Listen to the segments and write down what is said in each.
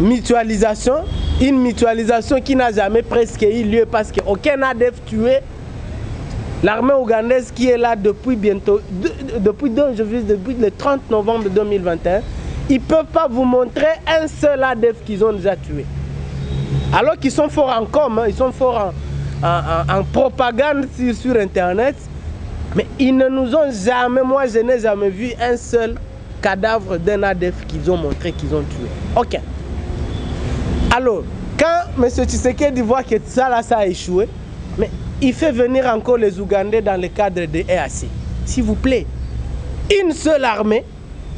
mutualisation, une mutualisation qui n'a jamais presque eu lieu parce qu'aucun ADF tué. L'armée ougandaise qui est là depuis bientôt, depuis le 30 novembre 2021, ils ne peuvent pas vous montrer un seul ADF qu'ils ont déjà tué. Alors qu'ils sont forts en com, hein, ils sont forts en propagande sur Internet, mais ils ne nous ont jamais, moi je n'ai jamais vu un seul cadavre d'un ADF qu'ils ont montré qu'ils ont tué. Ok. Alors, quand M. Tshisekedi voit que ça a échoué, mais il fait venir encore les Ougandais dans le cadre de EAC. S'il vous plaît, une seule armée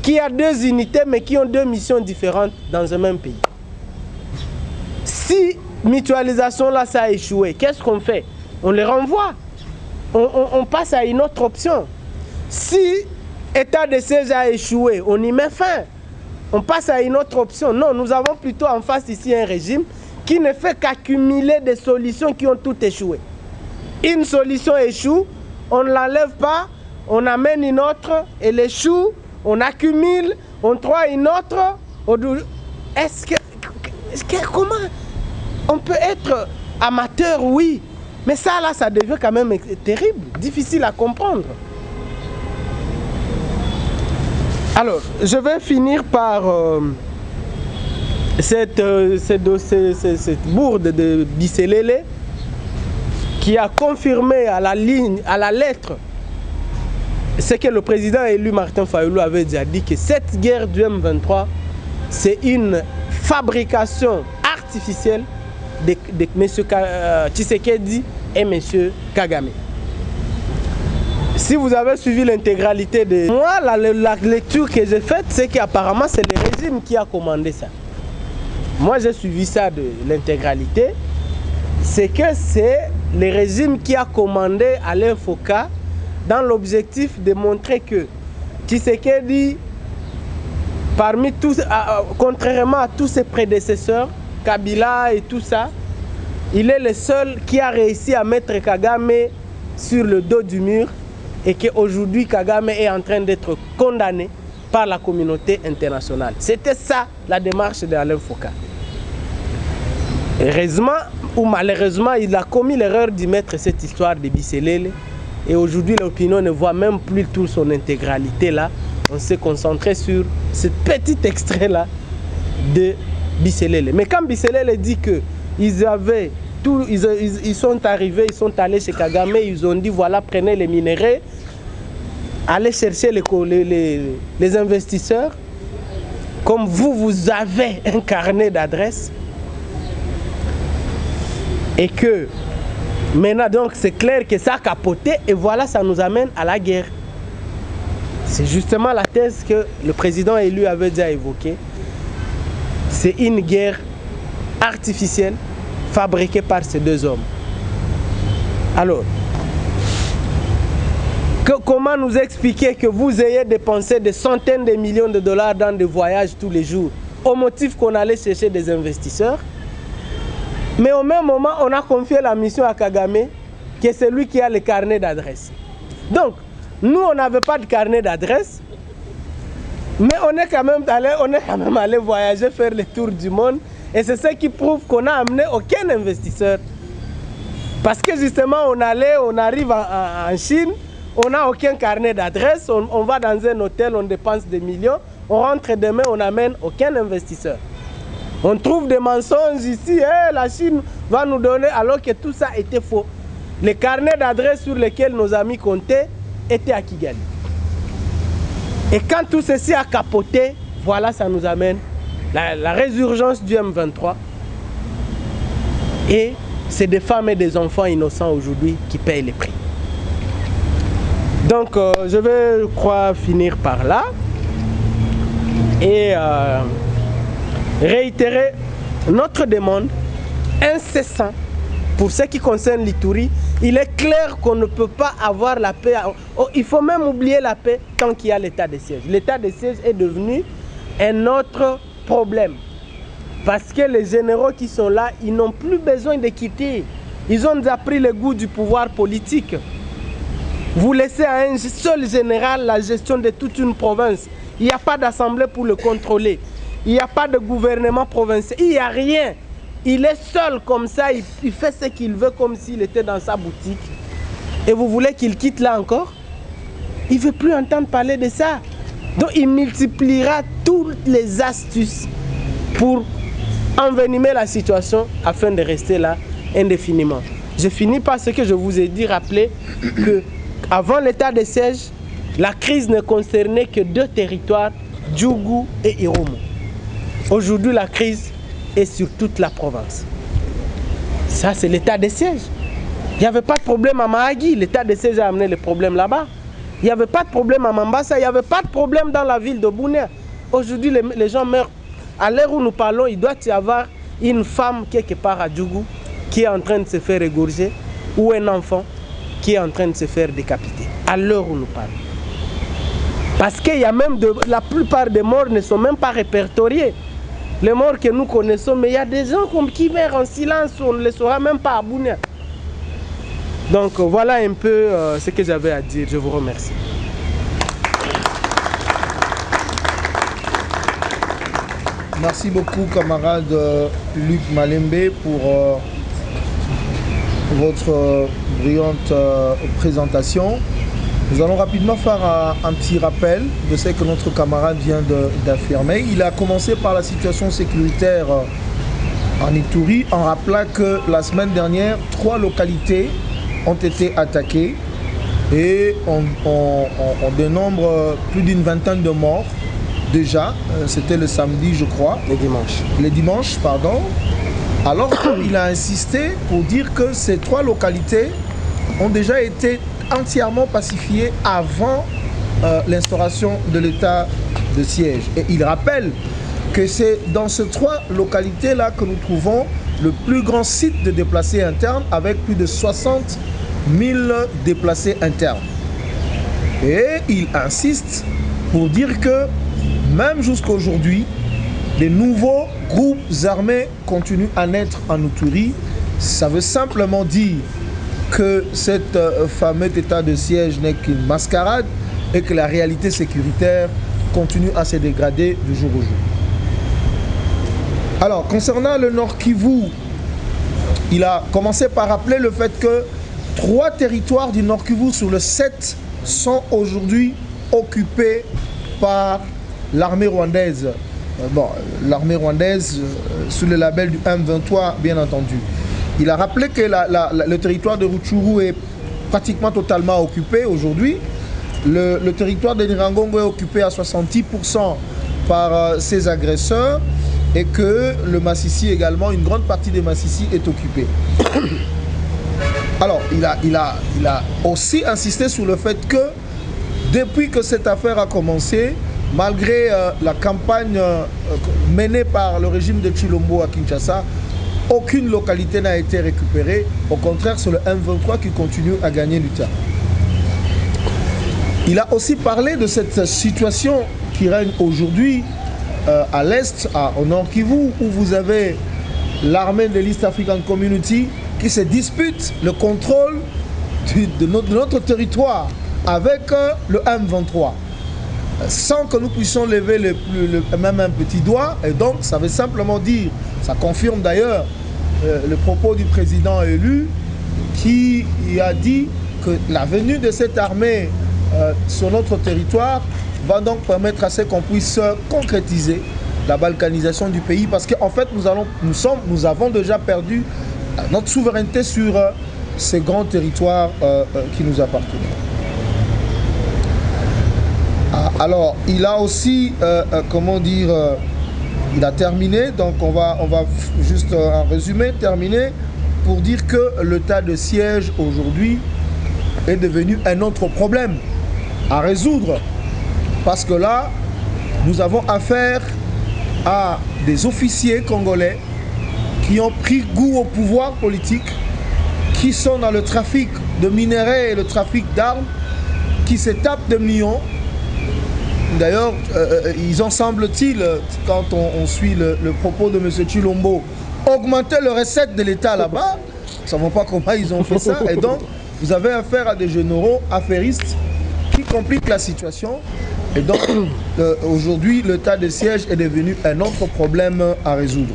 qui a deux unités mais qui ont deux missions différentes dans un même pays. Si mutualisation là ça a échoué, qu'est-ce qu'on fait? On les renvoie. On passe à une autre option. Si état de siège a échoué, on y met fin. On passe à une autre option. Non, nous avons plutôt en face ici un régime qui ne fait qu'accumuler des solutions qui ont toutes échoué. Une solution échoue, on ne l'enlève pas, on amène une autre, elle échoue, on accumule, on trouve une autre. Comment on peut être amateur, oui, mais ça là, ça devient quand même terrible, difficile à comprendre. Alors, je vais finir par cette bourde de Biselele qui a confirmé à la lettre, ce que le président élu Martin Fayulu avait déjà dit, que cette guerre du M23, c'est une fabrication artificielle de M. Tshisekedi et M. Kagame. Si vous avez suivi l'intégralité de... Moi, la lecture que j'ai faite, c'est qu'apparemment, c'est le régime qui a commandé ça. Moi, j'ai suivi ça de l'intégralité. C'est que c'est le régime qui a commandé Alain Foka dans l'objectif de montrer que Tshisekedi, parmi tous, contrairement à tous ses prédécesseurs, Kabila et tout ça, il est le seul qui a réussi à mettre Kagame sur le dos du mur et qu'aujourd'hui Kagame est en train d'être condamné par la communauté internationale. C'était ça la démarche d'Alain Foka. Heureusement ou malheureusement, il a commis l'erreur d'y mettre cette histoire de Biselele et aujourd'hui l'opinion ne voit même plus tout son intégralité là. On s'est concentré sur ce petit extrait là de Biselele. Mais quand Biselele dit que ils sont arrivés, ils sont allés chez Kagame, ils ont dit voilà, prenez les minéraux, allez chercher les investisseurs. Comme vous avez un carnet d'adresses et que maintenant donc c'est clair que ça a capoté et voilà, ça nous amène à la guerre. C'est justement la thèse que le président élu avait déjà évoquée. C'est une guerre artificielle fabriquée par ces deux hommes. Alors, comment nous expliquer que vous ayez dépensé des centaines de millions de dollars dans des voyages tous les jours au motif qu'on allait chercher des investisseurs, mais au même moment, on a confié la mission à Kagame, qui est celui qui a le carnet d'adresse. Donc, nous, on n'avait pas de carnet d'adresse, mais on est quand même allé voyager, faire le tour du monde. Et c'est ce qui prouve qu'on n'a amené aucun investisseur. Parce que justement, on arrive en Chine, on n'a aucun carnet d'adresse, on va dans un hôtel, on dépense des millions, on rentre demain, on n'amène aucun investisseur. On trouve des mensonges ici, la Chine va nous donner, alors que tout ça était faux. Les carnets d'adresse sur lesquels nos amis comptaient étaient à Kigali. Et quand tout ceci a capoté, voilà, ça nous amène la résurgence du M23. Et c'est des femmes et des enfants innocents aujourd'hui qui payent les prix. Donc, je vais, je crois, finir par là. Et réitérer notre demande incessante pour ce qui concerne l'Ituri. Il est clair qu'on ne peut pas avoir la paix. Il faut même oublier la paix tant qu'il y a l'état de siège. L'état de siège est devenu un autre problème. Parce que les généraux qui sont là, ils n'ont plus besoin de quitter. Ils ont déjà pris le goût du pouvoir politique. Vous laissez à un seul général la gestion de toute une province. Il n'y a pas d'assemblée pour le contrôler. Il n'y a pas de gouvernement provincial. Il n'y a rien. Il est seul comme ça. Il fait ce qu'il veut comme s'il était dans sa boutique. Et vous voulez qu'il quitte là encore? Il ne veut plus entendre parler de ça. Donc il multipliera toutes les astuces pour envenimer la situation afin de rester là indéfiniment. Je finis par ce que je vous ai dit, rappeler que avant l'état de siège, la crise ne concernait que 2 territoires, Djougou et Irumu. Aujourd'hui, la crise est sur toute la province. Ça, c'est l'état de siège. Il n'y avait pas de problème à Mahagi, l'état de siège a amené les problèmes là-bas. Il n'y avait pas de problème à Mambasa, il n'y avait pas de problème dans la ville de Bunia. Aujourd'hui, les gens meurent. À l'heure où nous parlons, il doit y avoir une femme quelque part à Djougou qui est en train de se faire égorger ou un enfant qui est en train de se faire décapiter. À l'heure où nous parlons. Parce qu'il y a même la plupart des morts ne sont même pas répertoriés. Les morts que nous connaissons, mais il y a des gens qui meurent en silence, on ne les saura même pas à Bunia. Donc voilà un peu ce que j'avais à dire. Je vous remercie. Merci beaucoup, camarade Luc Malembe, pour votre brillante présentation. Nous allons rapidement faire un petit rappel de ce que notre camarade vient d'affirmer. Il a commencé par la situation sécuritaire en Ituri, en rappelant que la semaine dernière, 3 localités ont été attaquées et on dénombre plus d'une vingtaine de morts déjà. C'était le samedi, je crois. Les dimanches, pardon. Alors qu'il a insisté pour dire que ces 3 localités ont déjà été entièrement pacifiées avant l'instauration de l'état de siège. Et il rappelle que c'est dans ces 3 localités-là que nous trouvons le plus grand site de déplacés internes avec plus de 60 000 déplacés internes. Et il insiste pour dire que même jusqu'à aujourd'hui, les nouveaux groupes armés continuent à naître en Ituri. Ça veut simplement dire que cet fameux état de siège n'est qu'une mascarade et que la réalité sécuritaire continue à se dégrader de jour au jour. Alors, concernant le Nord Kivu, il a commencé par rappeler le fait que 3 territoires du Nord Kivu sur le 7 sont aujourd'hui occupés par l'armée rwandaise. L'armée rwandaise sous le label du M23, bien entendu. Il a rappelé que le territoire de Rutshuru est pratiquement totalement occupé aujourd'hui. Le territoire de Nyiragongo est occupé à 70% par ses agresseurs et que le Massissi également, une grande partie des Massissi est occupée. Alors, il a aussi insisté sur le fait que depuis que cette affaire a commencé, malgré la campagne menée par le régime de Tshilombo à Kinshasa, aucune localité n'a été récupérée. Au contraire, c'est le M23 qui continue à gagner du terrain. Il a aussi parlé de cette situation qui règne aujourd'hui à l'Est, au Nord Kivu, où vous avez l'armée de l'East African Community qui se dispute le contrôle de notre territoire avec le M23. Sans que nous puissions lever même un petit doigt. Et donc, ça veut simplement dire, ça confirme d'ailleurs le propos du président élu qui a dit que la venue de cette armée sur notre territoire va donc permettre à ce qu'on puisse concrétiser la balkanisation du pays parce qu'en fait, nous avons déjà perdu notre souveraineté sur ces grands territoires qui nous appartiennent. Alors, il a aussi, il a terminé, donc on va juste en résumé terminer pour dire que l'état de siège aujourd'hui est devenu un autre problème à résoudre. Parce que là, nous avons affaire à des officiers congolais qui ont pris goût au pouvoir politique, qui sont dans le trafic de minerais et le trafic d'armes, qui se tapent de millions. D'ailleurs, ils ont, semble-t-il, quand on suit le propos de M. Tshilombo, augmenté les recettes de l'État là-bas. Nous ne savons pas comment ils ont fait ça. Et donc, vous avez affaire à des généraux affairistes qui compliquent la situation Et donc, aujourd'hui, l'état de siège est devenu un autre problème à résoudre.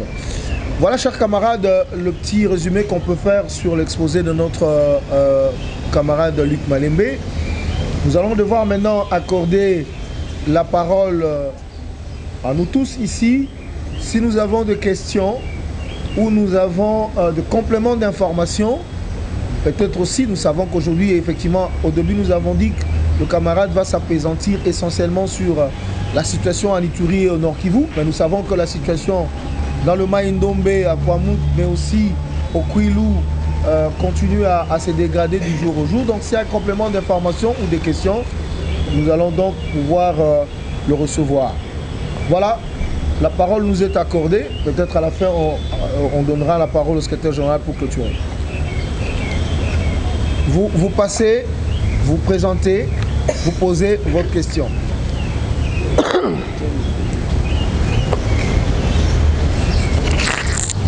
Voilà, chers camarades, le petit résumé qu'on peut faire sur l'exposé de notre camarade Luc Malembe. Nous allons devoir maintenant accorder la parole à nous tous ici. Si nous avons des questions ou nous avons des compléments d'informations, peut-être aussi, nous savons qu'aujourd'hui, effectivement, au début, nous avons dit que le camarade va s'apaisantir essentiellement sur la situation à Ituri et au Nord Kivu. Mais nous savons que la situation dans le Maïndombe, à Kwamut, mais aussi au Kwilu, continue à se dégrader du jour au jour. Donc, s'il y a un complément d'information ou des questions, nous allons donc pouvoir le recevoir. Voilà, la parole nous est accordée. Peut-être à la fin, on donnera la parole au secrétaire général pour clôturer. Vous passez, vous présentez, vous posez votre question.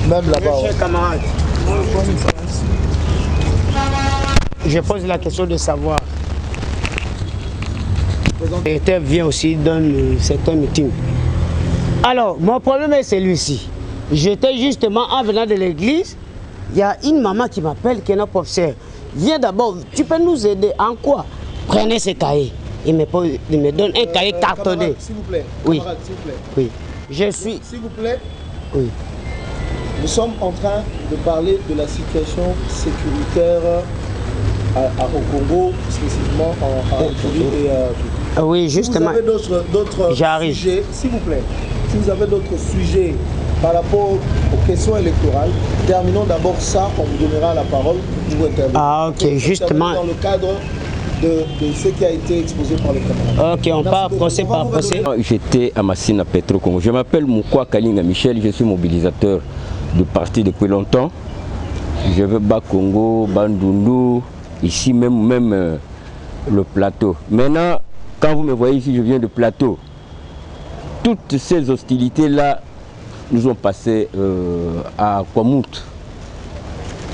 Même là-bas. Chers camarades, je pose la question de savoir. Le secrétaire vient aussi dans certains meetings. Alors, mon problème est celui-ci. J'étais justement en venant de l'église, il y a une maman qui m'appelle, qui est notre professeur. Viens d'abord, tu peux nous aider en quoi? Prenez ce cahier. Il me donne un cahier cartonné. S'il vous plaît. Oui. S'il vous plaît. Oui. Je suis. S'il vous plaît. Oui. Nous sommes en train de parler de la situation sécuritaire au Congo, spécifiquement en Ituri et oui, justement. Si vous avez d'autres sujets, s'il vous plaît, si vous avez d'autres sujets par rapport aux questions électorales, terminons d'abord ça, on vous donnera la parole pour intervenir. Ah, ok, justement. Dans le cadre de ce qui a été exposé par les camarades. Ok, on part procès par procès. J'étais à Massina Petro Congo. Je m'appelle Moukwa Kalinga Michel, je suis mobilisateur du parti depuis longtemps. Je veux Bas Congo, Bandundu, ici même le plateau. Maintenant, quand vous me voyez ici, je viens de plateau. Toutes ces hostilités-là nous ont passé à Kwamut.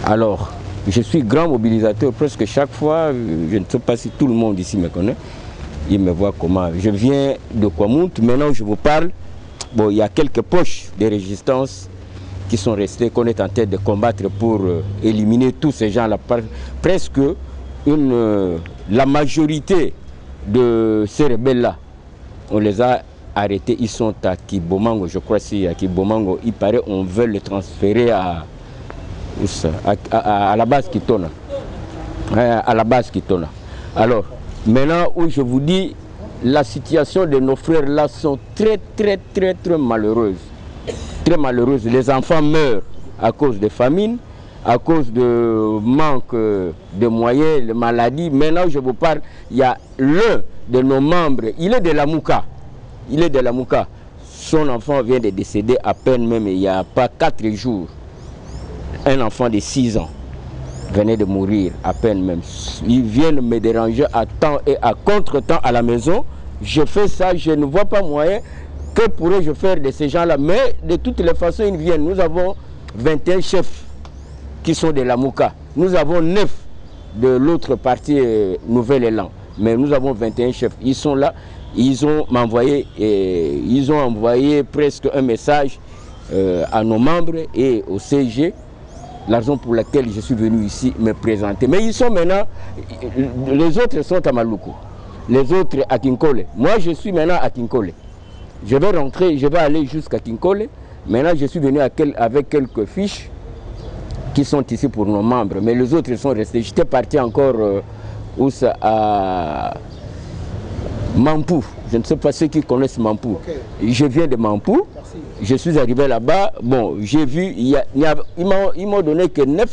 Alors, je suis grand mobilisateur presque chaque fois. Je ne sais pas si tout le monde ici me connaît. Il me voit comment. Je viens de Kwamut. Maintenant, je vous parle. Bon, il y a quelques poches de résistance qui sont restés, qu'on est en train de combattre pour éliminer tous ces gens-là. Presque la majorité de ces rebelles-là, on les a arrêtés. Ils sont à Kibomango, je crois, si à Kibomango, il paraît on veut les transférer à la base Kitona. À la base Kitona. Alors, maintenant où je vous dis, la situation de nos frères-là sont très malheureuses. Très malheureuse. Les enfants meurent à cause de famine, à cause de manque de moyens, de maladies. Maintenant, je vous parle, il y a l'un de nos membres, il est de la Mouka. Il est de la Mouka. Son enfant vient de décéder à peine même, il n'y a pas 4 jours. Un enfant de 6 ans venait de mourir à peine même. Ils viennent me déranger à temps et à contre-temps à la maison. Je fais ça, je ne vois pas moyen. Que pourrais-je faire de ces gens-là? Mais de toutes les façons, ils viennent. Nous avons 21 chefs qui sont de la Mouka. Nous avons 9 de l'autre partie Nouvel-Élan. Mais nous avons 21 chefs. Ils sont là. Ils ont envoyé presque un message à nos membres et au CG. La raison pour laquelle je suis venu ici me présenter. Mais ils sont maintenant... Les autres sont à Maluku. Les autres à Kinkole. Moi, je suis maintenant à Kinkole. Je vais rentrer, je vais aller jusqu'à Kinkole. Maintenant, je suis venu avec quelques fiches qui sont ici pour nos membres. Mais les autres sont restés. J'étais parti encore à Mampou. Je ne sais pas ceux qui connaissent Mampou. Okay. Je viens de Mampou. Merci. Je suis arrivé là-bas. Bon, j'ai vu, ils m'ont donné que 9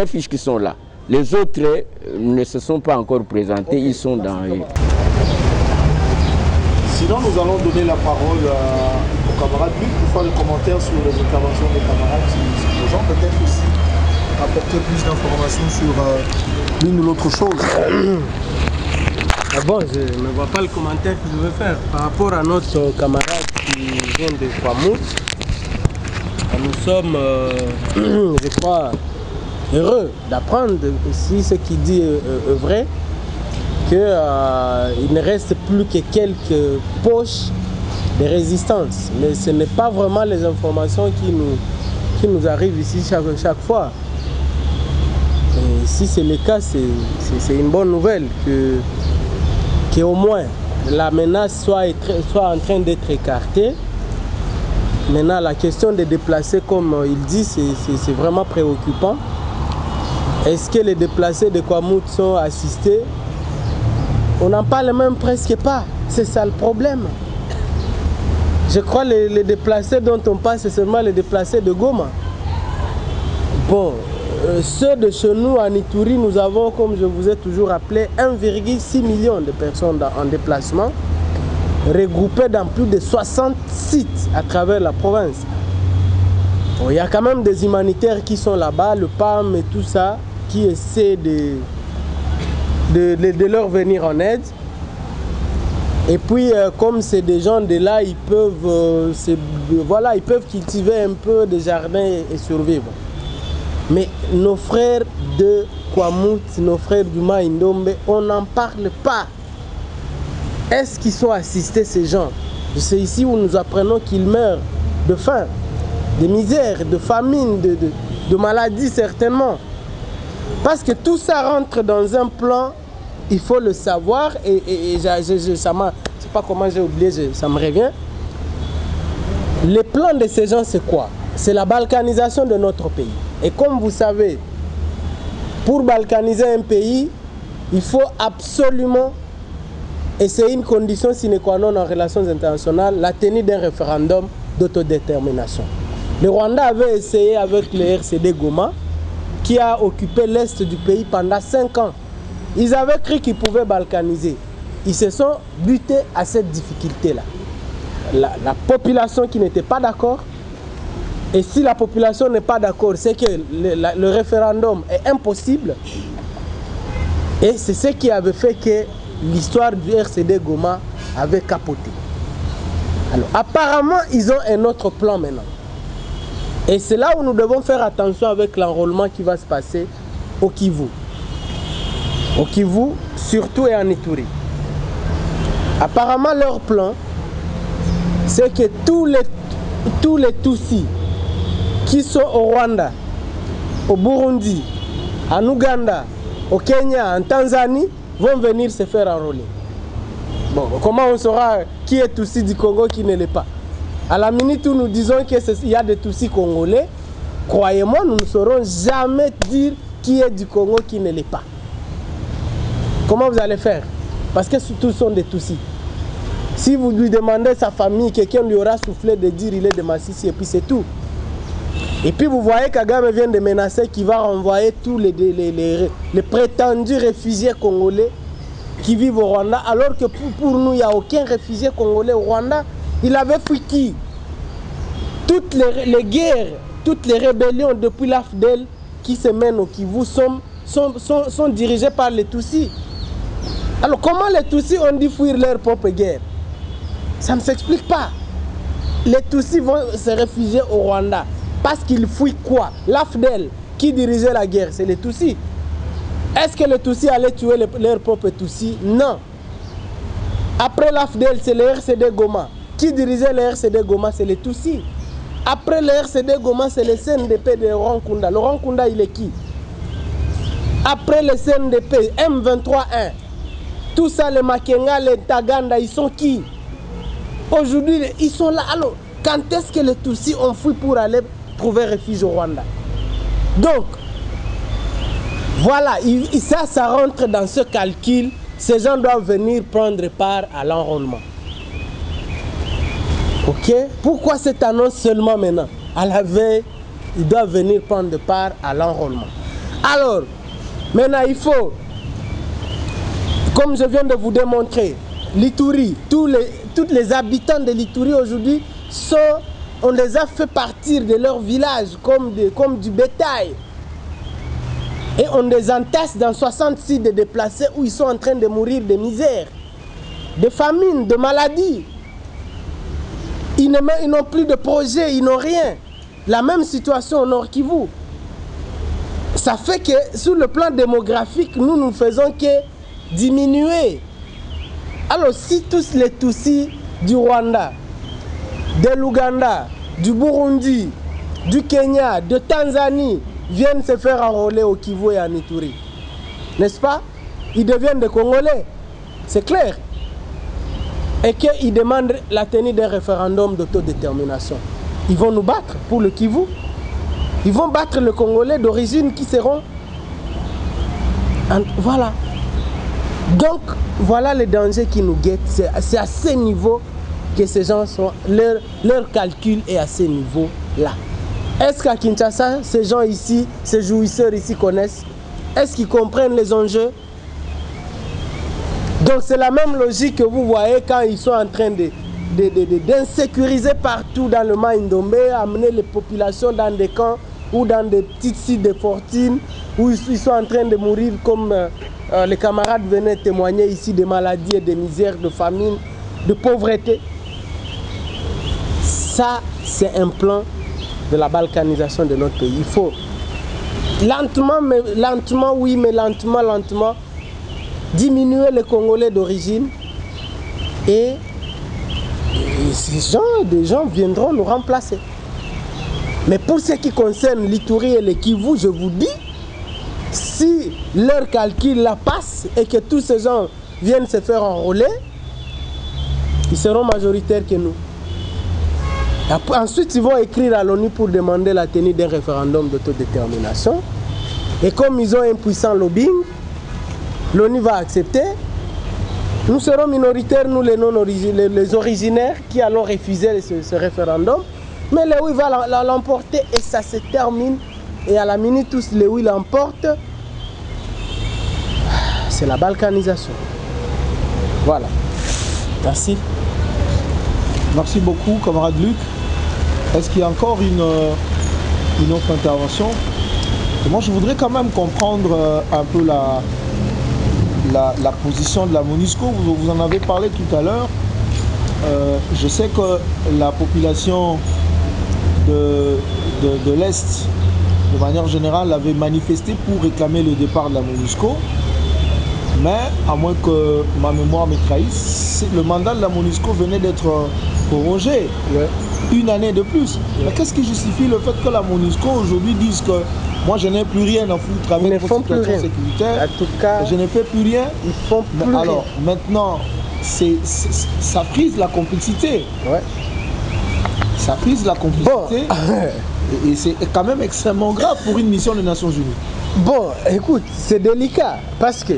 fiches qui sont là. Les autres ne se sont pas encore présentés. Okay. Ils sont dans... Sinon, nous allons donner la parole aux camarades Luc pour faire des commentaires sur les interventions des camarades qui nous ont peut-être aussi apporter plus d'informations sur l'une ou l'autre chose. Bon, je ne vois pas le commentaire que je veux faire par rapport à notre camarade qui vient de Kwamut. Nous sommes, je crois, heureux d'apprendre si ce qu'il dit est vrai. qu'il ne reste plus que quelques poches de résistance. Mais ce n'est pas vraiment les informations qui nous arrivent ici chaque fois. Et si c'est le cas, c'est une bonne nouvelle qu'au moins la menace soit en train d'être écartée. Maintenant, la question des déplacés, comme il dit, c'est vraiment préoccupant. Est-ce que les déplacés de Kwamouth sont assistés? On n'en parle même presque pas. C'est ça le problème. Je crois que les déplacés dont on parle, c'est seulement les déplacés de Goma. Bon, ceux de chez nous, à Ituri, nous avons, comme je vous ai toujours rappelé, 1,6 million de personnes en déplacement, regroupées dans plus de 60 sites à travers la province. Bon, il y a quand même des humanitaires qui sont là-bas, le PAM et tout ça, qui essaient de leur venir en aide. Et puis, comme c'est des gens de là, ils peuvent cultiver un peu de jardin et survivre. Mais nos frères de Kwamouth, nos frères du Maïndombe, on n'en parle pas. Est-ce qu'ils sont assistés, ces gens? C'est ici où nous apprenons qu'ils meurent de faim, de misère, de famine, de maladie certainement. Parce que tout ça rentre dans un plan, il faut le savoir, et ça je ne sais pas comment j'ai oublié, ça me revient. Le plan de ces gens, c'est quoi? C'est la balkanisation de notre pays. Et comme vous savez, pour balkaniser un pays, il faut absolument, et c'est une condition sine qua non en relations internationales, la tenue d'un référendum d'autodétermination. Le Rwanda avait essayé avec le RCD Goma, qui a occupé l'est du pays pendant 5 ans. Ils avaient cru qu'ils pouvaient balkaniser. Ils se sont butés à cette difficulté-là. La population qui n'était pas d'accord. Et si la population n'est pas d'accord, c'est que le référendum est impossible. Et c'est ce qui avait fait que l'histoire du RCD Goma avait capoté. Alors, apparemment, ils ont un autre plan maintenant. Et c'est là où nous devons faire attention avec l'enrôlement qui va se passer au Kivu. Au Kivu, surtout et en Ituri. Apparemment, leur plan, c'est que tous les Tutsis qui sont au Rwanda, au Burundi, en Ouganda, au Kenya, en Tanzanie, vont venir se faire enrôler. Bon, comment on saura qui est Tutsi du Congo, qui ne l'est pas? À la minute où nous disons qu'il y a des Tutsis congolais, croyez-moi, nous ne saurons jamais dire qui est du Congo, qui ne l'est pas. Comment vous allez faire? Parce que tous sont des Tutsis. Si vous lui demandez sa famille, quelqu'un lui aura soufflé de dire il est de Massissi, et puis c'est tout. Et puis vous voyez Kagame vient de menacer qu'il va renvoyer tous les prétendus réfugiés congolais qui vivent au Rwanda, alors que pour nous, il n'y a aucun réfugié congolais au Rwanda. Il avait fui qui? Toutes les guerres, toutes les rébellions depuis l'AFDEL qui se mènent au Kivu sont dirigées par les Tutsis. Alors comment les Tutsis ont dû fuir leur propre guerre? Ça ne s'explique pas. Les Tutsis vont se réfugier au Rwanda parce qu'ils fuient quoi? L'AFDEL qui dirigeait la guerre, c'est les Tutsis. Est-ce que les Tutsis allaient tuer leurs propres Tutsis? Non. Après l'AFDEL, c'est le RCD Goma. Qui dirigeait le RCD Goma? C'est les Tutsis. Après le RCD Goma, c'est le CNDP de Laurent Nkunda. Laurent Nkunda, il est qui? Après le CNDP, M23-1, tout ça, les Makenga, les Taganda, ils sont qui? Aujourd'hui, ils sont là. Alors, quand est-ce que les Tutsis ont fui pour aller trouver refuge au Rwanda? Donc, voilà, ça rentre dans ce calcul. Ces gens doivent venir prendre part à l'enrôlement. Ok? Pourquoi cette annonce seulement maintenant? À la veille, ils doivent venir prendre part à l'enrôlement. Alors, maintenant, il faut, comme je viens de vous démontrer, l'Ituri, tous les habitants de l'Ituri aujourd'hui, on les a fait partir de leur village comme du bétail. Et on les entasse dans 60 sites de déplacés où ils sont en train de mourir de misère, de famine, de maladie. Ils n'ont plus de projet, ils n'ont rien. La même situation au Nord Kivu. Ça fait que sur le plan démographique, nous faisons que diminuer. Alors si tous les Tutsis du Rwanda, de l'Ouganda, du Burundi, du Kenya, de Tanzanie viennent se faire enrôler au Kivu et à Ituri, n'est-ce pas? Ils deviennent des Congolais, c'est clair. Et qu'ils demandent la tenue d'un référendum d'autodétermination. Ils vont nous battre pour le Kivu. Ils vont battre les Congolais d'origine qui seront... Voilà. Donc, voilà les dangers qui nous guettent. C'est à ce niveau que ces gens sont... Leur calcul est à ce niveau-là. Est-ce qu'à Kinshasa, ces gens ici, ces jouisseurs ici connaissent? Est-ce qu'ils comprennent les enjeux? Donc c'est la même logique que vous voyez quand ils sont en train d'insécuriser partout dans le Maïndombe, amener les populations dans des camps ou dans des petites sites de fortune où ils sont en train de mourir comme les camarades venaient témoigner ici de maladies et de misères, de famine, de pauvreté. Ça, c'est un plan de la balkanisation de notre pays. Il faut lentement, oui, mais lentement, diminuer les Congolais d'origine et des gens viendront nous remplacer. Mais pour ce qui concerne l'Ituri et le Kivu, je vous dis, si leur calcul la passe et que tous ces gens viennent se faire enrôler, ils seront majoritaires que nous. Ensuite, ils vont écrire à l'ONU pour demander la tenue d'un référendum d'autodétermination. Et comme ils ont un puissant lobbying, l'ONU va accepter. Nous serons minoritaires, nous les originaires, qui allons refuser ce référendum. Mais le oui va l'emporter et ça se termine. Et à la minute où le oui l'emporte, c'est la balkanisation. Voilà. Merci. Merci beaucoup, camarade Luc. Est-ce qu'il y a encore une autre intervention? Moi, je voudrais quand même comprendre un peu la position de la MONUSCO. Vous en avez parlé tout à l'heure. Je sais que la population de l'Est, de manière générale, avait manifesté pour réclamer le départ de la MONUSCO. Mais, à moins que ma mémoire me trahisse, le mandat de la MONUSCO venait d'être prorogé. Ouais. Une année de plus. Ouais. Mais qu'est-ce qui justifie le fait que la MONUSCO aujourd'hui dise que moi je n'ai plus rien à foutre avec votre situation sécuritaire, en tout cas, je ne fais plus rien. Ils font plus alors rien. Maintenant, ça frise la complicité. Ouais. Ça frise la complicité. Bon. Et c'est quand même extrêmement grave pour une mission des Nations Unies. Bon, écoute, c'est délicat parce que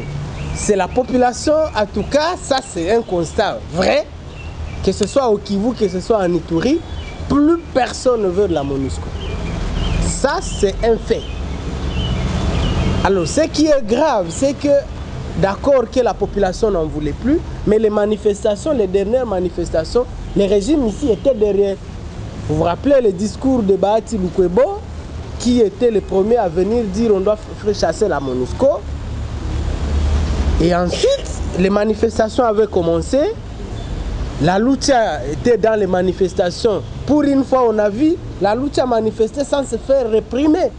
c'est la population, en tout cas, ça c'est un constat vrai, que ce soit au Kivu, que ce soit en Ituri, plus personne ne veut de la MONUSCO. Ça c'est un fait. Alors ce qui est grave, c'est que d'accord que la population n'en voulait plus, mais les manifestations, les dernières manifestations, les régimes ici étaient derrière. Vous vous rappelez le discours de Bahati Lukwebo, qui était le premier à venir dire on doit chasser la MONUSCO. Et ensuite, les manifestations avaient commencé. La Lucha était dans les manifestations. Pour une fois, on a vu la Lucha manifester sans se faire réprimer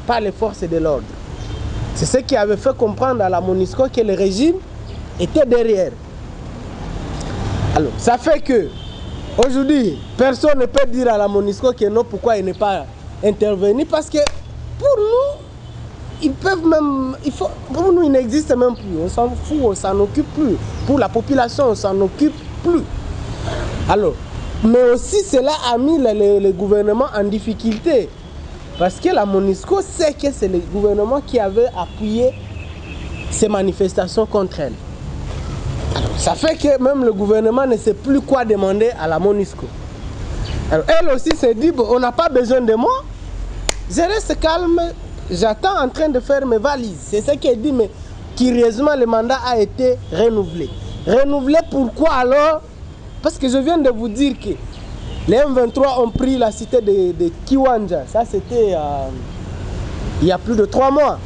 par les forces de l'ordre. C'est ce qui avait fait comprendre à la MONUSCO que le régime était derrière. Alors, ça fait que aujourd'hui, personne ne peut dire à la MONUSCO que non, pourquoi il n'est pas intervenu, parce que pour nous, ils peuvent même, pour nous, il n'existe même plus. On s'en fout, on s'en occupe plus. Pour la population, on s'en occupe plus. Alors, mais aussi cela a mis le gouvernement en difficulté. Parce que la MONUSCO sait que c'est le gouvernement qui avait appuyé ces manifestations contre elle. Alors, ça fait que même le gouvernement ne sait plus quoi demander à la MONUSCO. Alors, elle aussi s'est dit, bon, on n'a pas besoin de moi. Je reste calme. J'attends en train de faire mes valises. C'est ce qu'elle dit, mais curieusement, le mandat a été renouvelé. Renouvelé pourquoi alors? Parce que je viens de vous dire que les M23 ont pris la cité de Kiwanja. Ça, c'était il y a plus de 3 mois.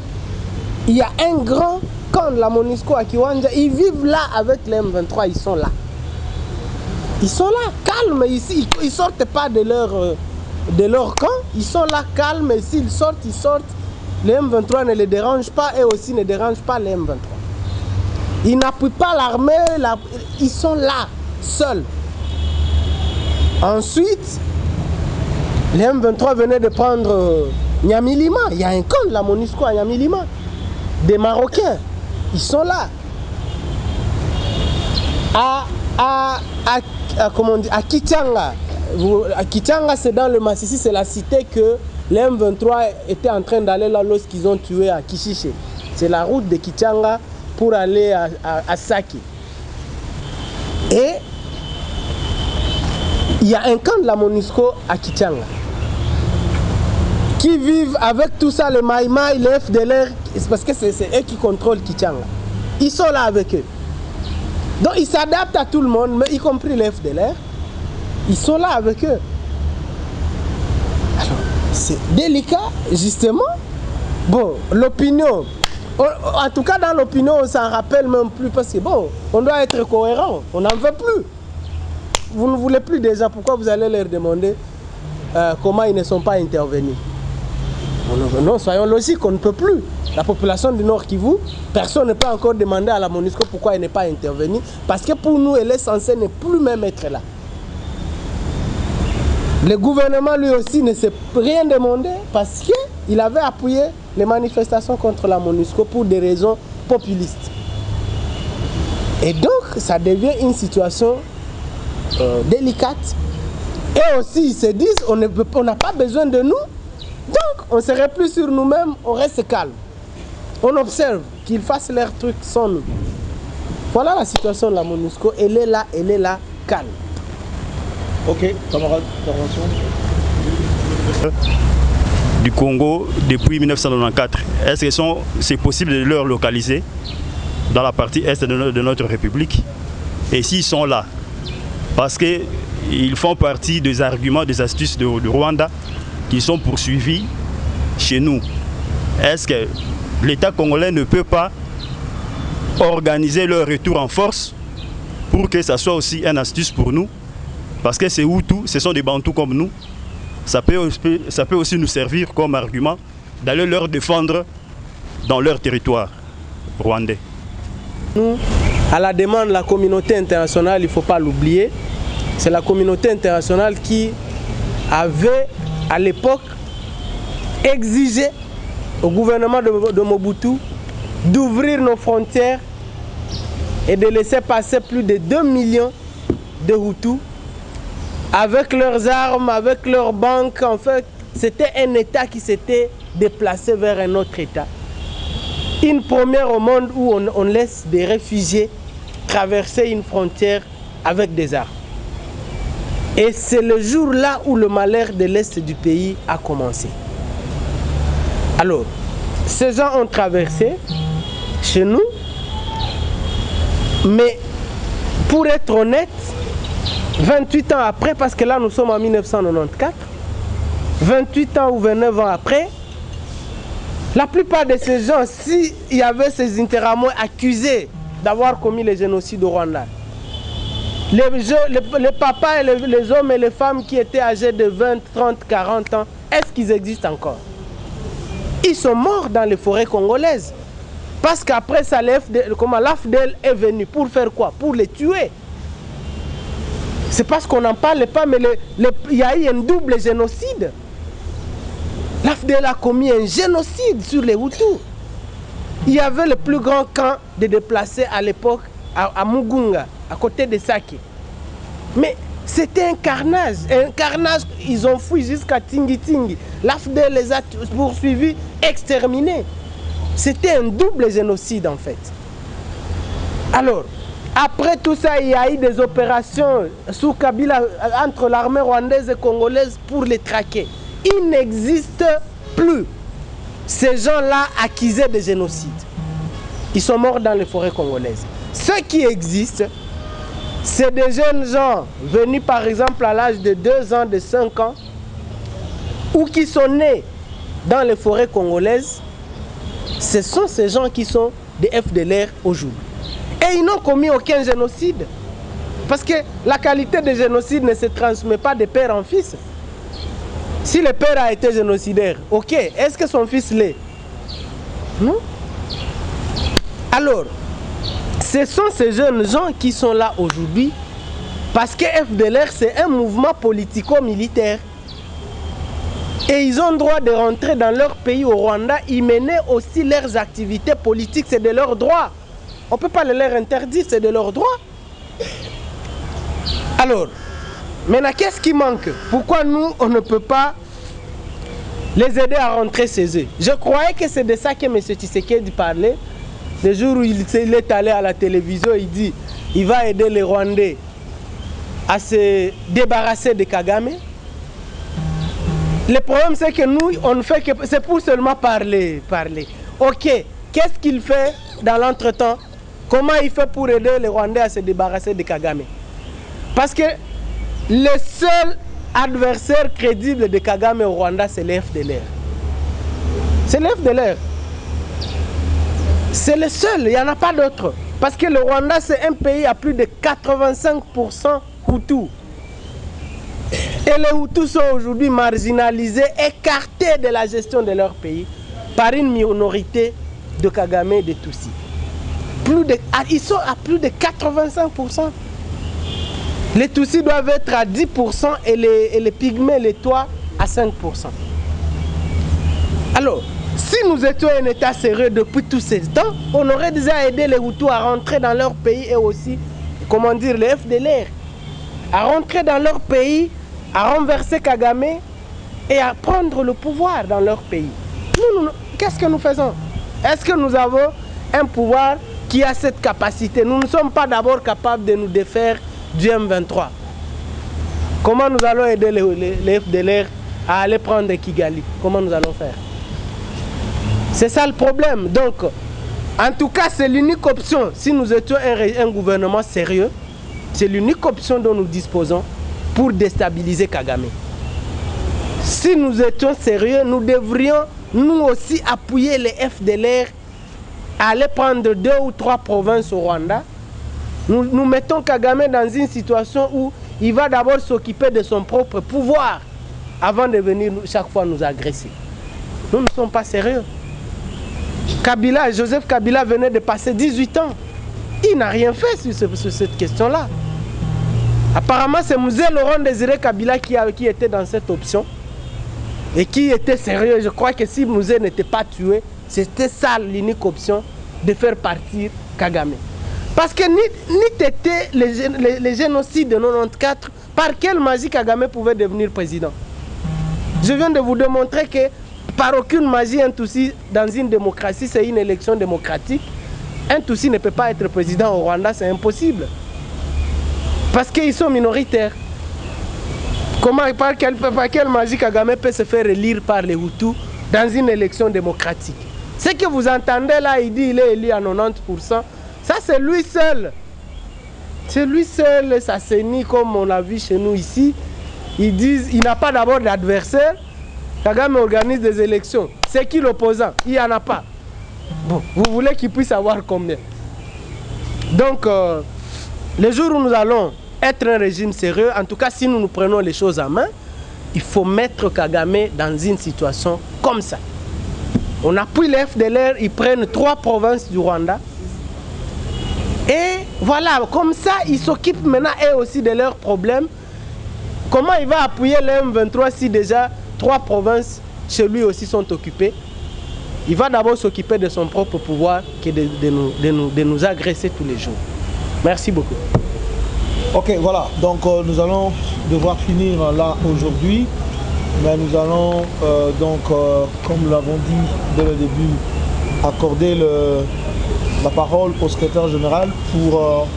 Il y a un grand camp de la MONUSCO à Kiwanja. Ils vivent là avec les M23. Ils sont là. Ils sont là, calmes ici. Ils ne sortent pas de leur camp. Ils sont là, calmes. Et s'ils sortent, ils sortent. Les M23 ne les dérangent pas et aussi ne dérangent pas les M23. Ils n'appuient pas l'armée, ils sont là, seuls. Ensuite, les M23 venaient de prendre Nyamilima. Il y a un camp de la MONUSCO à Nyamilima. Des Marocains, ils sont là. Comment on dit, à Kichanga. À Kichanga, c'est dans le Massissi, c'est la cité que les M23 étaient en train d'aller là lorsqu'ils ont tué à Kishiché. C'est la route de Kichanga pour aller à Saki. Et il y a un camp de la MONUSCO à Kichanga qui vivent avec tout ça, les Maïmaï, les FDLR, parce que c'est eux qui contrôlent Kichanga. Ils sont là avec eux. Donc ils s'adaptent à tout le monde, mais y compris les FDLR. Ils sont là avec eux. Alors, c'est délicat, justement. Bon, l'opinion, en tout cas dans l'opinion, on s'en rappelle même plus parce que bon, on doit être cohérent, on n'en veut plus. Vous ne voulez plus déjà, pourquoi vous allez leur demander comment ils ne sont pas intervenus? Non, soyons logiques, on ne peut plus. La population du Nord Kivu, personne ne peut encore demander à la MONUSCO pourquoi elle n'est pas intervenue, parce que pour nous, elle est censée ne plus même être là. Le gouvernement lui aussi ne s'est rien demandé parce qu'il avait appuyé les manifestations contre la MONUSCO pour des raisons populistes. Et donc, ça devient une situation délicate. Et aussi, ils se disent, on n'a pas besoin de nous, donc on ne serait plus sur nous-mêmes, on reste calme. On observe qu'ils fassent leurs trucs sans nous. Voilà la situation de la MONUSCO, elle est là, calme. Ok, camarade, intervention. Du Congo depuis 1994. Est-ce que c'est possible de leur localiser dans la partie est de notre République? Et s'ils sont là, parce qu'ils font partie des arguments, des astuces du Rwanda qui sont poursuivis chez nous. Est-ce que l'État congolais ne peut pas organiser leur retour en force pour que ça soit aussi une astuce pour nous? Parce que c'est Hutus, ce sont des Bantous comme nous. Ça peut aussi nous servir comme argument d'aller leur défendre dans leur territoire rwandais. Nous, à la demande de la communauté internationale, il ne faut pas l'oublier, c'est la communauté internationale qui avait à l'époque exigé au gouvernement de Mobutu d'ouvrir nos frontières et de laisser passer plus de 2 millions de Hutus avec leurs armes, avec leurs banques. En fait, c'était un État qui s'était déplacé vers un autre État. Une première au monde où on laisse des réfugiés traverser une frontière avec des armes. Et c'est le jour-là où le malheur de l'Est du pays a commencé. Alors, ces gens ont traversé chez nous, mais pour être honnête, 28 ans après, parce que là nous sommes en 1994, 28 ans ou 29 ans après, la plupart de ces gens, s'il y avait ces Interahamwe accusés d'avoir commis le génocide au Rwanda, les papas, et les hommes et les femmes qui étaient âgés de 20, 30, 40 ans, est-ce qu'ils existent encore? Ils sont morts dans les forêts congolaises. Parce qu'après ça, l'AFDEL est venu pour faire quoi? Pour les tuer. C'est parce qu'on n'en parle pas, mais il y a eu un double génocide. L'AFDEL a commis un génocide sur les Hutus. Il y avait le plus grand camp de déplacés à l'époque à Mugunga, à côté de Sake. Mais c'était un carnage. Ils ont fui jusqu'à Tingi-Tingi. L'AFDEL les a poursuivis, exterminés. C'était un double génocide en fait. Alors, après tout ça, il y a eu des opérations sous Kabila entre l'armée rwandaise et congolaise pour les traquer. Ils n'existent plus. Ces gens-là accusés de génocide. Ils sont morts dans les forêts congolaises. Ceux qui existent, c'est des jeunes gens venus par exemple à l'âge de 2 ans, de 5 ans, ou qui sont nés dans les forêts congolaises. Ce sont ces gens qui sont des FDLR aujourd'hui. Et ils n'ont commis aucun génocide. Parce que la qualité de génocide ne se transmet pas de père en fils. Si le père a été génocidaire, ok, est-ce que son fils l'est? Non. Alors, Ce sont ces jeunes gens qui sont là aujourd'hui parce que FDLR, c'est un mouvement politico-militaire. Et ils ont le droit de rentrer dans leur pays au Rwanda, y mener aussi leurs activités politiques, c'est de leur droit. On ne peut pas le leur interdire, c'est de leur droit. Alors, maintenant, qu'est-ce qui manque? Pourquoi nous, on ne peut pas les aider à rentrer chez eux? Je croyais que c'est de ça que M. Tshisekedi parlait. Le jour où il est allé à la télévision, il dit qu'il va aider les Rwandais à se débarrasser de Kagame. Le problème, c'est que nous, on ne fait que... C'est pour seulement parler. Ok, qu'est-ce qu'il fait dans l'entretemps? Comment il fait pour aider les Rwandais à se débarrasser de Kagame? Parce que le seul adversaire crédible de Kagame au Rwanda, c'est le FDLR. C'est le FDLR. C'est le seul, il n'y en a pas d'autre. Parce que le Rwanda, c'est un pays à plus de 85% Hutus. Et les Hutus sont aujourd'hui marginalisés, écartés de la gestion de leur pays par une minorité de Kagame et de Tutsis. Ils sont à plus de 85%. Les Tutsis doivent être à 10% et les Pygmées, les Tois, à 5%. Alors, si nous étions un État sérieux depuis tous ces temps, on aurait déjà aidé les Hutus à rentrer dans leur pays et aussi, comment dire, les FDLR, à rentrer dans leur pays, à renverser Kagame et à prendre le pouvoir dans leur pays. Nous, qu'est-ce que nous faisons? Est-ce que nous avons un pouvoir qui a cette capacité? Nous ne sommes pas d'abord capables de nous défaire du M23. Comment nous allons aider les FDLR à aller prendre Kigali? Comment nous allons faire? C'est ça le problème. Donc, en tout cas, c'est l'unique option. Si nous étions un gouvernement sérieux, c'est l'unique option dont nous disposons pour déstabiliser Kagame. Si nous étions sérieux, nous devrions nous aussi appuyer les FDLR à aller prendre 2 ou 3 provinces au Rwanda. Nous mettons Kagame dans une situation où il va d'abord s'occuper de son propre pouvoir avant de venir chaque fois nous agresser. Nous ne sommes pas sérieux. Joseph Kabila venait de passer 18 ans. Il n'a rien fait sur cette question-là. Apparemment, c'est Mouzé Laurent Désiré Kabila qui était dans cette option et qui était sérieux. Je crois que si Mouzé n'était pas tué, c'était ça l'unique option de faire partir Kagame. Parce que ni t'étais les génocides de 94, par quelle magie Kagame pouvait devenir président? Je viens de vous démontrer que par aucune magie, un Tutsi dans une démocratie, c'est une élection démocratique. Un Tutsi ne peut pas être président au Rwanda, c'est impossible. Parce qu'ils sont minoritaires. Par quelle magie Kagame peut se faire élire par les Hutus dans une élection démocratique? Ce que vous entendez là, il dit qu'il est élu à 90%. Ça, c'est lui seul. C'est lui seul, ça s'ennuie comme on l'a vu chez nous ici. Ils disent qu'il n'a pas d'abord d'adversaire. Kagame organise des élections. C'est qui l'opposant? Il n'y en a pas. Bon, vous voulez qu'il puisse avoir combien? Donc, le jour où nous allons être un régime sérieux, en tout cas si nous prenons les choses en main, il faut mettre Kagame dans une situation comme ça. On appuie les FDLR, ils prennent 3 provinces du Rwanda. Et voilà, comme ça, ils s'occupent maintenant eux aussi de leurs problèmes. Comment il va appuyer le M23 si déjà 3 provinces chez lui aussi sont occupées? Il va d'abord s'occuper de son propre pouvoir que de nous agresser tous les jours. Merci beaucoup. Ok, voilà. Donc nous allons devoir finir là aujourd'hui. Mais nous allons comme nous l'avons dit dès le début, accorder la parole au secrétaire général pour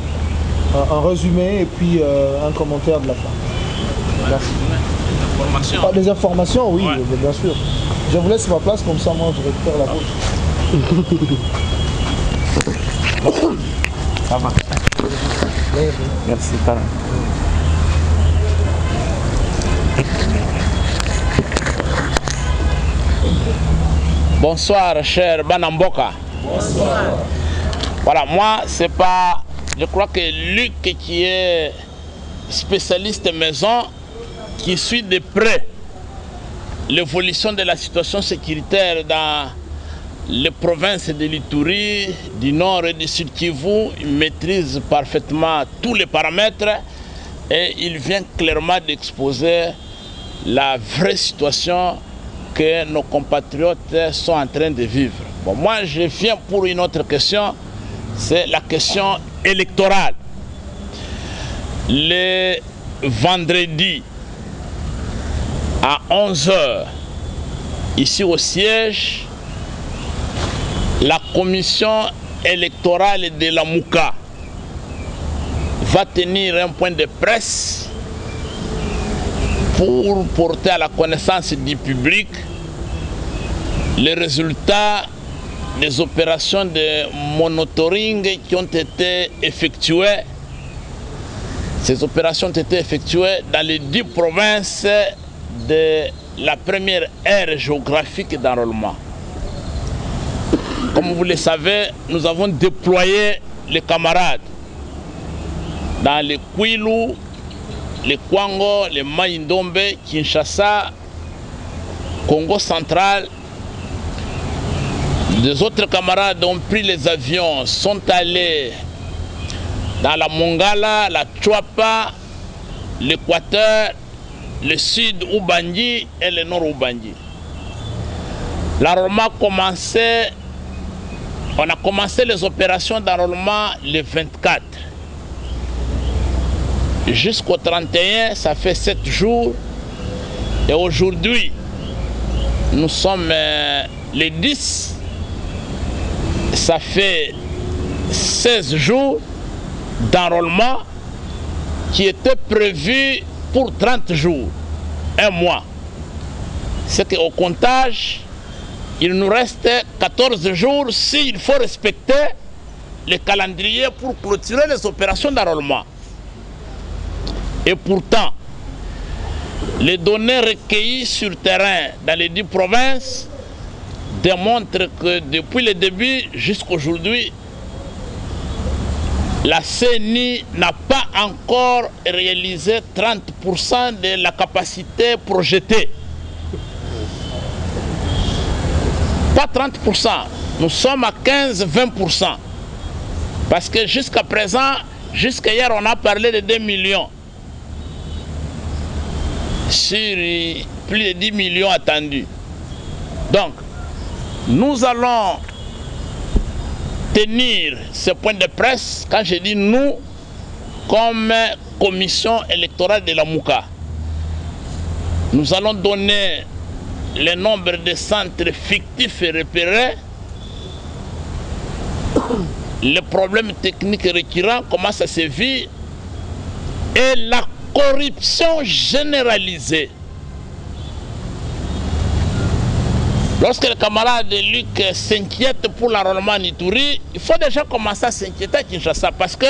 un résumé et puis un commentaire de la fin. Merci. Des informations, oui, ouais. Bien sûr. Je vous laisse ma place, comme ça moi je récupère la vôtre. Ça va. Merci, parent. Bonsoir, cher Banamboka. Bonsoir. Voilà, moi, c'est pas... Je crois que Luc, qui est spécialiste maison, qui suit de près l'évolution de la situation sécuritaire les provinces de l'Ituri, du Nord et du Sud Kivu, il maîtrise parfaitement tous les paramètres et il vient clairement d'exposer la vraie situation que nos compatriotes sont en train de vivre. Bon, moi, je viens pour une autre question, c'est la question électorale. Le vendredi à 11h, ici au siège, la commission électorale de la Mouka va tenir un point de presse pour porter à la connaissance du public les résultats des opérations de monitoring qui ont été effectuées. Ces opérations ont été effectuées dans les 10 provinces de la première ère géographique d'enrôlement. Comme vous le savez, nous avons déployé les camarades dans les Kwilu, les Kwango, les Maïndombe, Kinshasa, Congo central. Des autres camarades ont pris les avions, sont allés dans la Mongala, la Tchouapa, l'Équateur, le sud Ubangi et le nord Ubangi. L'enrôlement on a commencé les opérations d'enrôlement le 24. Jusqu'au 31, ça fait 7 jours. Et aujourd'hui, nous sommes les 10. Ça fait 16 jours d'enrôlement qui étaient prévus pour 30 jours, un mois. C'est qu'au comptage, il nous reste 14 jours s'il faut respecter le calendrier pour clôturer les opérations d'enrôlement. Et pourtant, les données recueillies sur terrain dans les 10 provinces démontrent que depuis le début jusqu'à aujourd'hui, la CENI n'a pas encore réalisé 30% de la capacité projetée. Pas 30%, nous sommes à 15-20%. Parce que jusqu'à présent, jusqu'à hier, on a parlé de 2 millions. Sur plus de 10 millions attendus. Donc, nous allons tenir ce point de presse, quand je dis nous, comme commission électorale de la Mouka. Nous allons donner le nombre de centres fictifs et repérés, les problèmes techniques récurrents, comment ça se vit, et la corruption généralisée. Lorsque le camarade de Luc s'inquiète pour l'enrôlement en Ituri, il faut déjà commencer à s'inquiéter à Kinshasa. Parce que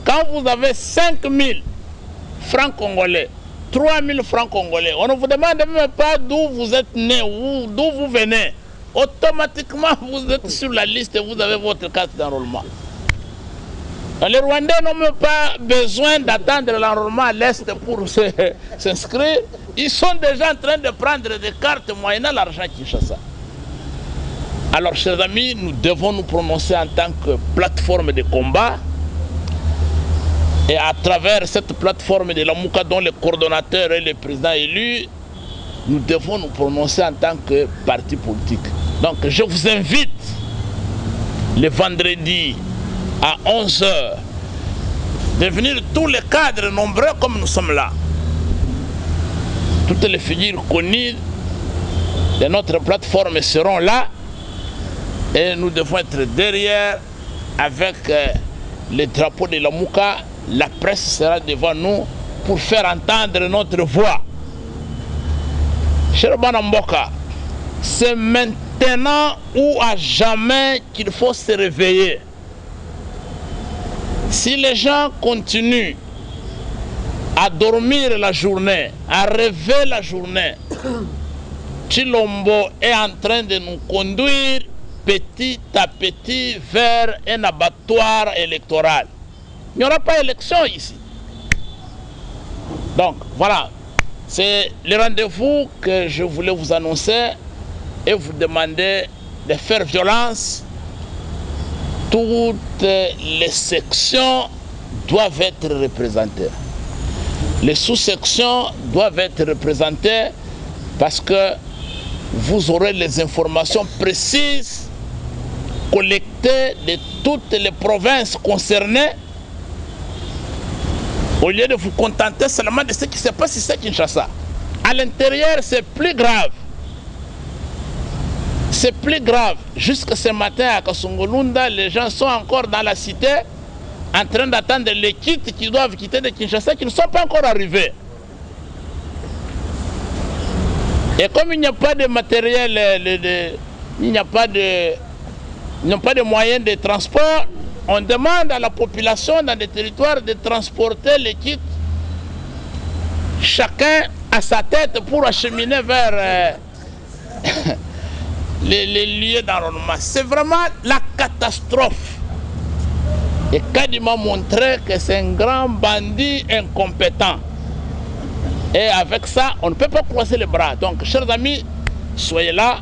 quand vous avez 5 000 francs congolais, 3 000 francs congolais, on ne vous demande même pas d'où vous êtes né, d'où vous venez. Automatiquement, vous êtes sur la liste et vous avez votre carte d'enrôlement. Les Rwandais n'ont même pas besoin d'attendre l'enrôlement à l'Est pour s'inscrire. Ils sont déjà en train de prendre des cartes moyennant l'argent Kinshasa. Alors, chers amis, nous devons nous prononcer en tant que plateforme de combat. Et à travers cette plateforme de la Mouka, dont le coordonnateur est le président élu, nous devons nous prononcer en tant que parti politique. Donc, je vous invite le vendredi à 11h de venir tous les cadres nombreux comme nous sommes là. Toutes les figures connues de notre plateforme seront là et nous devons être derrière avec les drapeaux de la Mouka. La presse sera devant nous pour faire entendre notre voix. Cher Banamboka, c'est maintenant ou à jamais qu'il faut se réveiller. Si les gens continuent à dormir la journée, à rêver la journée, Chilombo est en train de nous conduire petit à petit vers un abattoir électoral. Il n'y aura pas d'élection ici. Donc voilà, c'est le rendez-vous que je voulais vous annoncer et vous demander de faire violence, toutes les sections doivent être représentées. Les sous-sections doivent être représentées parce que vous aurez les informations précises collectées de toutes les provinces concernées au lieu de vous contenter seulement de ce qui se passe ici à Kinshasa. À l'intérieur, c'est plus grave. C'est plus grave. Jusque ce matin à Kasungulunda, les gens sont encore dans la cité en train d'attendre les kits qui doivent quitter de Kinshasa qui ne sont pas encore arrivés. Et comme il n'y a pas de matériel, il n'y a pas de moyens de transport, on demande à la population dans des territoires de transporter les kits, chacun à sa tête pour acheminer vers les lieux d'enrôlement. C'est vraiment la catastrophe. Et Kadi m'a montré que c'est un grand bandit incompétent. Et avec ça, on ne peut pas croiser les bras. Donc, chers amis, soyez là.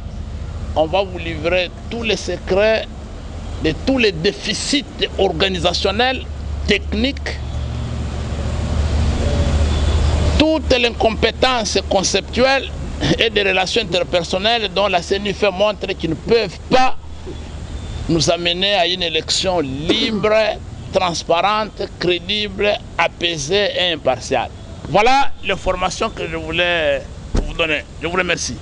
On va vous livrer tous les secrets de tous les déficits organisationnels, techniques, toute l'incompétence conceptuelle et des relations interpersonnelles dont la CENI fait montre qu'ils ne peuvent pas nous amener à une élection libre, transparente, crédible, apaisée et impartiale. Voilà l'information que je voulais vous donner. Je vous remercie.